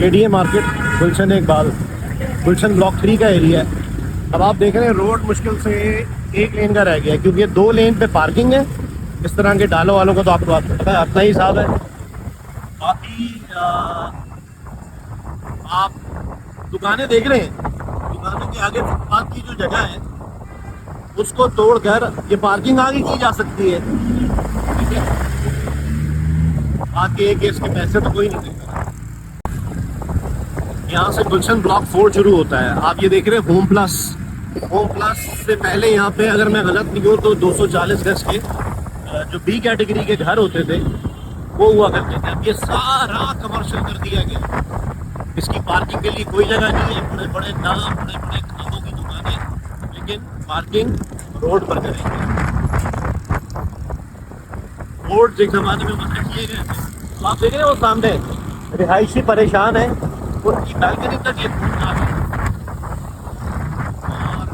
KDA market, गुलशन इकबाल, गुलशन block 3 का area है। अब आप देख रहे हैं रोड मुश्किल से एक लेन का रह गया है, क्योंकि 2 लेन पे पार्किंग है। इस तरह के डालों वालों का तो आपको पता है, अपना ही हिसाब है। बाकी आप दुकानें देख रहे हैं, दुकानों के आगे फुटपाथ की जो जगह है उसको तोड़कर ये पार्किंग आगे की जा सकती है, ठीक है। बाकी एक इसके पैसे तो कोई नहीं देगा। यहाँ से गुलशन ब्लॉक 4 शुरू होता है। आप ये देख रहे हैं होम प्लस से पहले यहाँ पे, अगर मैं गलत नहीं हूँ तो 240 गज के जो बी कैटेगरी के घर होते थे वो हुआ करते थे। अब ये सारा कमर्शियल कर दिया गया। इसकी पार्किंग के लिए कोई जगह नहीं है। बड़े बड़े खानों की दुकानें, लेकिन पार्किंग रोड पर करेंगे। रोड एक जमाने में बंद किए गए थे। तो आप देख रहे हैं वो सामने रिहायशी परेशान है, उनकी बैल्कनी तक ये फूट आ गया और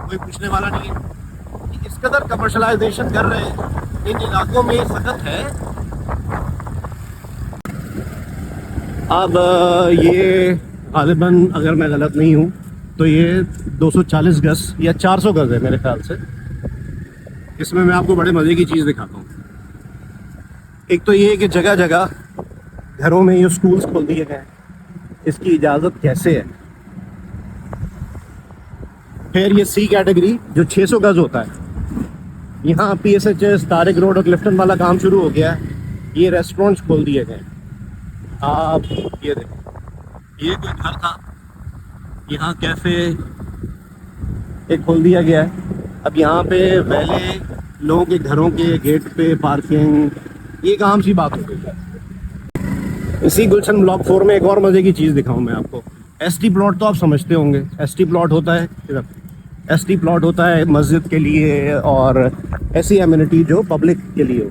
कोई पूछने वाला नहीं है। इस कदर कमर्शलाइजेशन कर रहे हैं इन इलाकों में, सख्त है। अब ये गालिबन, अगर मैं गलत नहीं हूँ तो ये 240 गज या 400 गज है मेरे ख्याल से। इसमें मैं आपको बड़े मज़े की चीज़ दिखाता हूँ। एक तो ये कि जगह जगह घरों में ये स्कूल्स खोल दिए गए हैं, इसकी इजाज़त कैसे है। फिर ये सी कैटेगरी जो 600 गज होता है, यहाँ PSHS, तारिक रोड और क्लिफ्टन वाला काम शुरू हो गया है। ये रेस्टोरेंट्स खोल दिए गए। आप ये देखो, ये कोई घर था, यहाँ कैफ़े एक खोल दिया गया है। अब यहाँ पे पहले लोगों के घरों के गेट पे पार्किंग, ये एक आम सी बात हो गई है। इसी गुलशन ब्लॉक 4 में एक और मज़े की चीज़ दिखाऊं मैं आपको। ST प्लॉट तो आप समझते होंगे। ST प्लॉट होता है इधर, ST प्लॉट होता है मस्जिद के लिए और ऐसी एमिनिटी जो पब्लिक के लिए हो।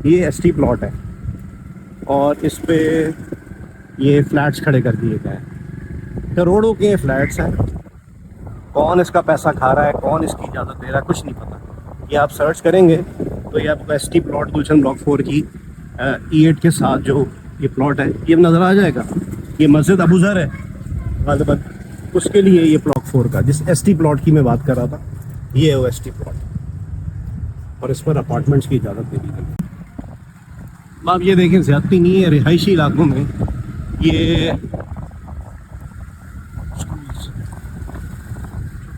ये ST प्लॉट है और इस पे ये फ्लैट्स खड़े कर दिए गए हैं। करोड़ों के फ्लैट्स हैं। कौन इसका पैसा खा रहा है, कौन इसकी इजाज़त दे रहा है, कुछ नहीं पता। ये आप सर्च करेंगे तो ये आपको ST प्लॉट गुलशन ब्लॉक 4 की E8 के साथ जो ये प्लॉट है ये नज़र आ जाएगा। ये मस्जिद अबू ज़र है गालिबन, उसके लिए ये ब्लॉक 4 का, जिस ST प्लॉट की मैं बात कर रहा था, ये है वो ST प्लॉट और इस पर अपार्टमेंट्स की इजाज़त दे दी गई। आप ये देखें, ज़्यादती नहीं है। रिहायशी इलाकों में ये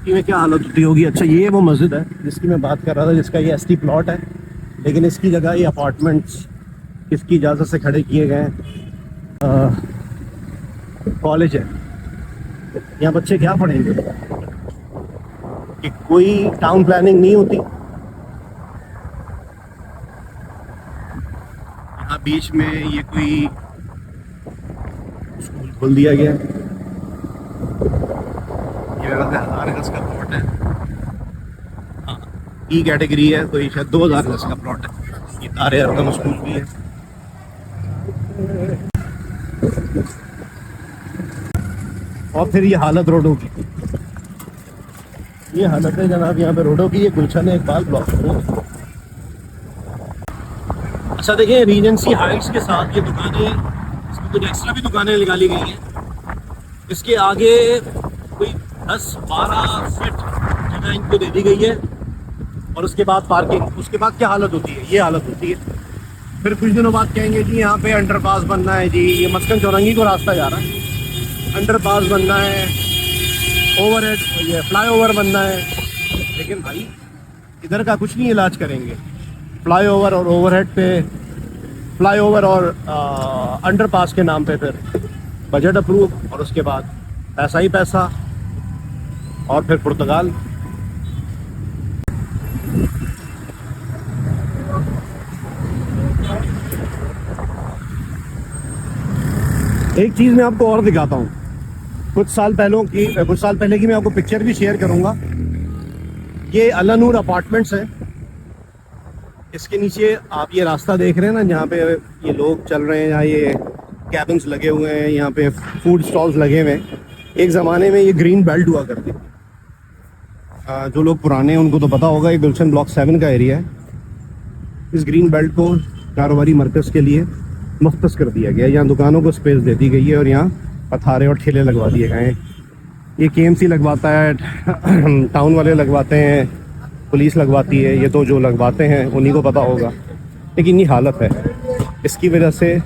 में क्या हालत होती होगी। अच्छा, ये वो मस्जिद है जिसकी मैं बात कर रहा था, जिसका ये ST प्लॉट है, लेकिन इसकी जगह ये अपार्टमेंट्स किसकी इजाज़त से खड़े किए गए हैं। कॉलेज है, यहाँ बच्चे क्या पढ़ेंगे कि कोई टाउन प्लानिंग नहीं होती। यहाँ बीच में ये कोई स्कूल खोल दिया गया है। ये 1000 गज का प्लॉट है। हाँ, E कैटेगरी है तो ये शायद 2000 गज का प्लॉट है। ये तारे अरकम स्कूल भी है। और फिर ये हालत रोडों की, ये हालत है जनाब यहाँ पे रोडों की। ये गुलशन इकबाल ब्लॉक 4। अच्छा देखिए, रीजेंसी हाइट्स के साथ ये दुकानें, इसमें कुछ एक्स्ट्रा भी दुकानें निकाली गई हैं। इसके आगे कोई 10-12 फीट जगह इनको दे दी गई है और उसके बाद पार्किंग। उसके बाद क्या हालत होती है, ये हालत होती है। फिर कुछ दिनों बाद कहेंगे जी यहाँ पे अंडरपास बनना है जी, ये मस्कन चौरंगी को रास्ता जा रहा है, अंडरपास बनना है, ओवरहेड, ये फ्लाईओवर बनना है। लेकिन भाई इधर का कुछ नहीं इलाज करेंगे। फ्लाईओवर और ओवरहेड पे, फ्लाईओवर और अंडरपास के नाम पे फिर बजट अप्रूव और उसके बाद पैसा ही पैसा और फिर पुर्तगाल। एक चीज़ मैं आपको और दिखाता हूँ। कुछ साल पहले की मैं आपको पिक्चर भी शेयर करूँगा। ये अलानूर अपार्टमेंट्स है। इसके नीचे आप ये रास्ता देख रहे हैं ना, जहाँ पे ये लोग चल रहे हैं, यहाँ ये कैबिन्स लगे हुए हैं, यहाँ पे फूड स्टॉल्स लगे हुए हैं। एक ज़माने में ये ग्रीन बेल्ट हुआ करती थी। जो लोग पुराने हैं उनको तो पता होगा, ये गुलशन ब्लॉक 7 का एरिया है। इस ग्रीन बेल्ट को कारोबारी मरकज़ के लिए मुख्तस कर दिया गया। यहाँ दुकानों को स्पेस दे दी गई है और यहाँ पथारे और ठेले लगवा दिए गए हैं। ये KMC लगवाता है, टाउन वाले लगवाते हैं, पुलिस लगवाती है। ये तो जो लगवाते हैं उन्हीं को पता होगा। लेकिन ये हालत है, इसकी वजह से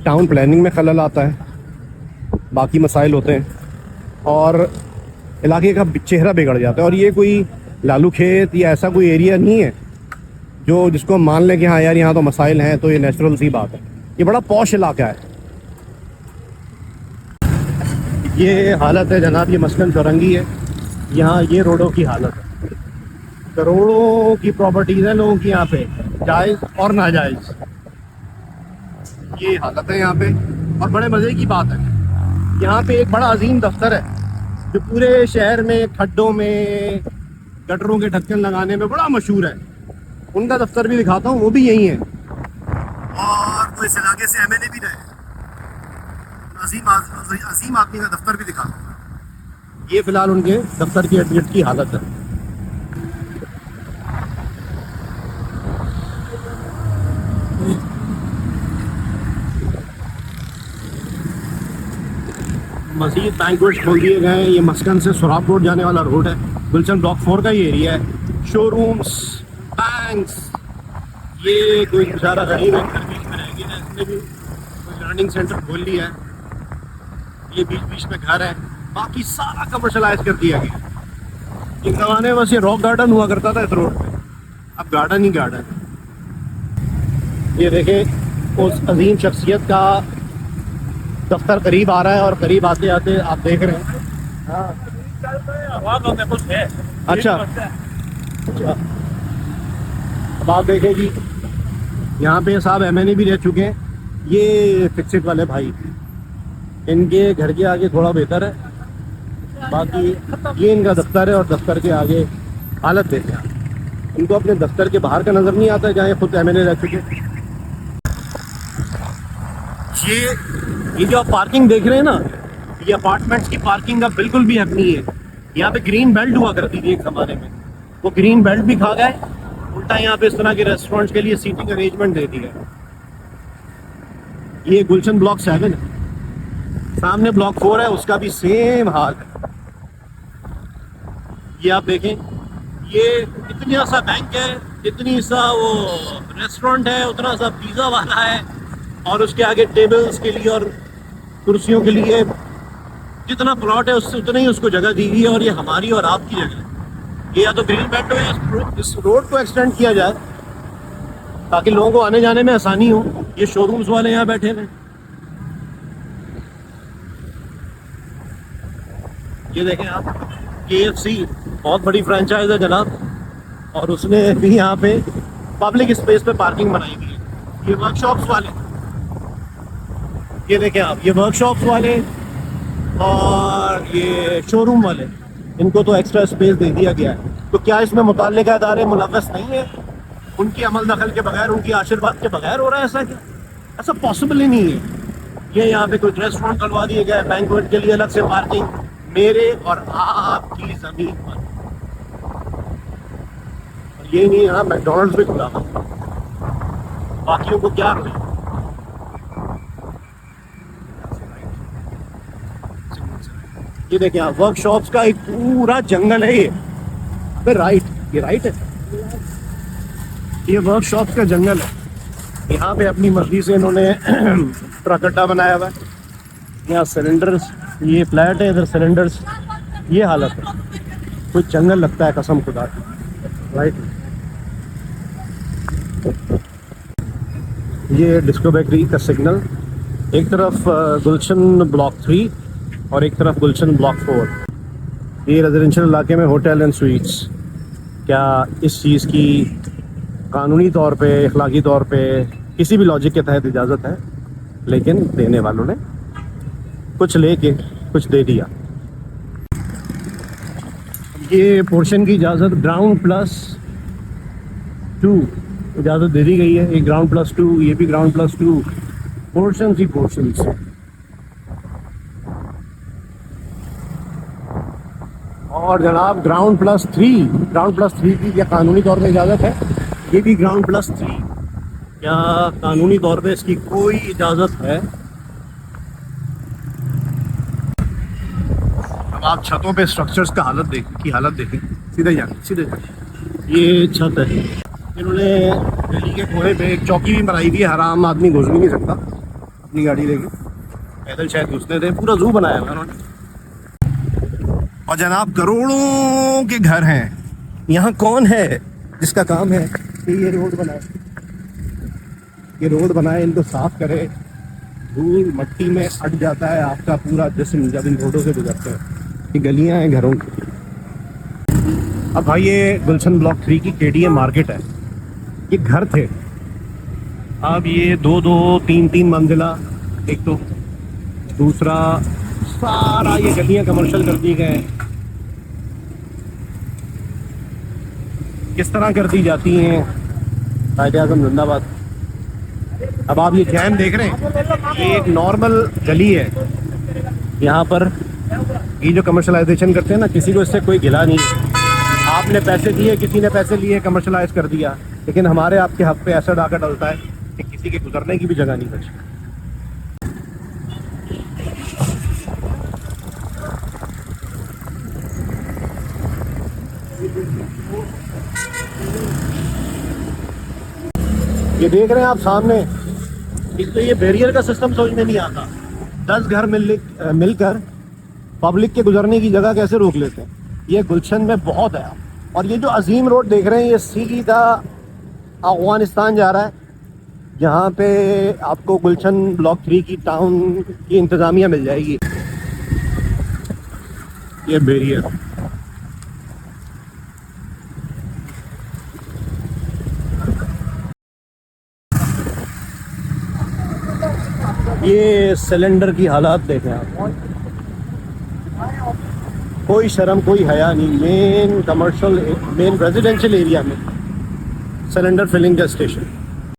टाउन प्लानिंग में खलल आता है, बाकी मसाइल होते हैं और इलाके का चेहरा बिगड़ जाता है। और ये कोई लालू खेत या ऐसा कोई एरिया नहीं है जो जिसको हम मान लें कि हाँ यार यहाँ तो मसाइल हैं, तो ये नेचुरल सी बात है। ये बड़ा पॉश इलाका है। ये हालत है जनाब, ये मस्कन चौरंगी है। यहाँ ये रोडों की हालत है। करोड़ों की प्रॉपर्टीज़ है लोगों की यहाँ पे, जायज़ और नाजायज़। ये हालत है यहाँ पे। और बड़े मज़े की बात है, यहाँ पे एक बड़ा अजीम दफ्तर है जो पूरे शहर में खड्डों में गटरों के ढक्कन लगाने में बड़ा मशहूर है। उनका दफ्तर भी दिखाता हूँ, वो भी यही है। और वो इस इलाके से MLA भी रहे, अजीम आदमी का दफ्तर भी दिखाता हूँ। ये फिलहाल उनके दफ्तर की एडमिट की हालत है। मजीद बैंक्वेट्स खोल दिए गए हैं। ये मस्कन से सुराब रोड जाने वाला रोड है। गुलशन ब्लॉक 4 का ये एरिया है। शोरूम्स, बैंक्स, ये कोई बेचारा गरीब है घर बीच में रह गया है, इसने भी कोई लर्निंग सेंटर खोल लिया है। ये बीच बीच में घर है, बाकी सारा कमर्शलाइज कर दिया गया। एक ज़माने में बस ये रॉक गार्डन हुआ करता था इस रोड पे, अब गार्डन ही गार्डन। ये देखें उस अजीम शख्सियत का दफ्तर करीब आ रहा है और करीब आते आते आप देख रहे हैं। अच्छा, अब आप देखें जी, यहाँ पे साहब MLA भी रह चुके हैं। ये फिक्सिट वाले भाई, इनके घर के आगे थोड़ा बेहतर है, बाकी ये इनका दफ्तर है और दफ्तर के आगे हालत देखें आप। इनको अपने दफ्तर के बाहर का नज़र नहीं आता है जहाँ ये खुद MLA रह चुके हैं। ये जो आप पार्किंग देख रहे हैं ना, ये अपार्टमेंट्स की पार्किंग का बिल्कुल भी हक नहीं है। यहाँ पे ग्रीन बेल्ट हुआ करती थी एक ज़माने में, वो ग्रीन बेल्ट भी खा गए, उल्टा यहाँ पे इस तरह के रेस्टोरेंट्स के लिए सीटिंग अरेंजमेंट दे दिया। ये गुलशन ब्लॉक 7 है, सामने ब्लॉक 4 है, उसका भी सेम हाल है। ये आप देखें, ये इतना सा बैंक है, इतनी सा वो रेस्टोरेंट है, उतना सा पिज़्ज़ा वाला है, और उसके आगे टेबल्स के लिए और कुर्सियों के लिए जितना प्लॉट है उससे उतना ही उसको जगह दी गई है। और ये हमारी और आपकी जगह है। ये या तो ग्रीन बेल्ट हो या इस रोड को एक्सटेंड किया जाए ताकि लोगों को आने जाने में आसानी हो। ये शोरूम्स वाले यहाँ बैठे हैं। ये देखें आप, KFC बहुत बड़ी फ्रेंचाइज है जनाब, और उसने भी यहाँ पे पब्लिक स्पेस पे पार्किंग बनाई हुई है। ये वर्कशॉप्स वाले, ये देखें आप, ये वर्कशॉप्स वाले और ये शोरूम वाले, इनको तो एक्स्ट्रा स्पेस दे दिया गया है। तो क्या इसमें मुताल्लिका इदारे मुलव्वस नहीं है? उनकी अमल दखल के बगैर, उनकी आशीर्वाद के बगैर हो रहा है ऐसा? क्या ऐसा पॉसिबल ही नहीं है। ये यहाँ पे कुछ रेस्टोरेंट खुलवा दिए गए, बैंक्वेट के लिए अलग से पार्किंग, मेरे और आपकी जमीन पर। और ये नहीं, यहाँ मैकडॉनल्ड्स भी खुला हुआ, बाकियों को क्या मिले। ये देखिए आप, वर्कशॉप्स का एक पूरा जंगल है। ये राइट, ये राइट है, ये वर्कशॉप्स का जंगल है। यहाँ पे अपनी मर्जी से इन्होंने ट्रक अड्डा बनाया हुआ है। यहाँ सिलेंडर्स, ये फ्लैट है, इधर सिलेंडर्स, ये हालत है। कोई जंगल लगता है कसम खुदा की। राइट, ये डिस्को बेकरी का सिग्नल, एक तरफ गुलशन ब्लॉक 3 और एक तरफ गुलशन ब्लॉक 4। ये रेजिडेंशियल इलाके में होटल एंड स्वीट्स, क्या इस चीज़ की कानूनी तौर पे, अखलाकी तौर पे, किसी भी लॉजिक के तहत इजाज़त है? लेकिन देने वालों ने कुछ लेके कुछ दे दिया। ये पोर्शन की इजाज़त ग्राउंड प्लस 2 इजाज़त दे दी गई है। ये ग्राउंड प्लस 2, ये भी ग्राउंड प्लस 2, पोर्शन ही पोर्शन। और जनाब ग्राउंड प्लस 3 की क्या कानूनी तौर पर इजाज़त है? ये भी ग्राउंड प्लस 3। क्या कानूनी तौर पे इसकी कोई इजाज़त है? अब आप छतों पे स्ट्रक्चर्स का हालत देखें। सीधे जाए, ये छत है। इन्होंने दिल्ली के कोने पे एक चौकी भी बनाई हुई है, हराम आदमी घुस भी नहीं सकता अपनी गाड़ी लेके, पैदल शायद घुसने थे। पूरा जू बनाया हुआ उन्होंने। और जनाब करोड़ों के घर हैं। यहाँ कौन है जिसका काम है कि ये रोड बनाए, इनको साफ करे। धूल मट्टी में अट जाता है आपका पूरा जिस्म जब इन रोडों से गुजरते हैं। ये गलियां हैं घरों की। अब भाई ये गुलशन ब्लॉक 3 की KDA मार्केट है। ये घर थे, अब ये 2-2 3-3 मंजिला, एक तो दूसरा सारा ये गलियां कमर्शियल कर दी गए हैं। किस तरह कर दी जाती हैं। कायदे-आज़म जिंदाबाद। अब आप ये जैम देख रहे हैं, ये एक नॉर्मल गली है। यहाँ पर ये जो कमर्शलाइजेशन करते हैं ना, किसी को इससे कोई गिला नहीं है। आपने पैसे दिए, किसी ने पैसे लिए, कमर्शलाइज कर दिया। लेकिन हमारे आपके हक पे ऐसा डाका डलता है कि किसी के गुजरने की भी जगह नहीं बची। ये देख रहे हैं आप सामने, इसलिए ये बैरियर का सिस्टम समझ में नहीं आता। 10 घर मिलकर पब्लिक के गुजरने की जगह कैसे रोक लेते हैं। ये गुलशन में बहुत है। और ये जो अजीम रोड देख रहे हैं, ये सीधा अफगानिस्तान जा रहा है, जहाँ पे आपको गुलशन ब्लॉक 3 की टाउन की इंतज़ामिया मिल जाएगी। ये बैरियर, ये सिलेंडर की हालात देखें आप। कोई शर्म कोई हया नहीं। मेन रेजिडेंशियल एरिया में सिलेंडर फिलिंग का स्टेशन।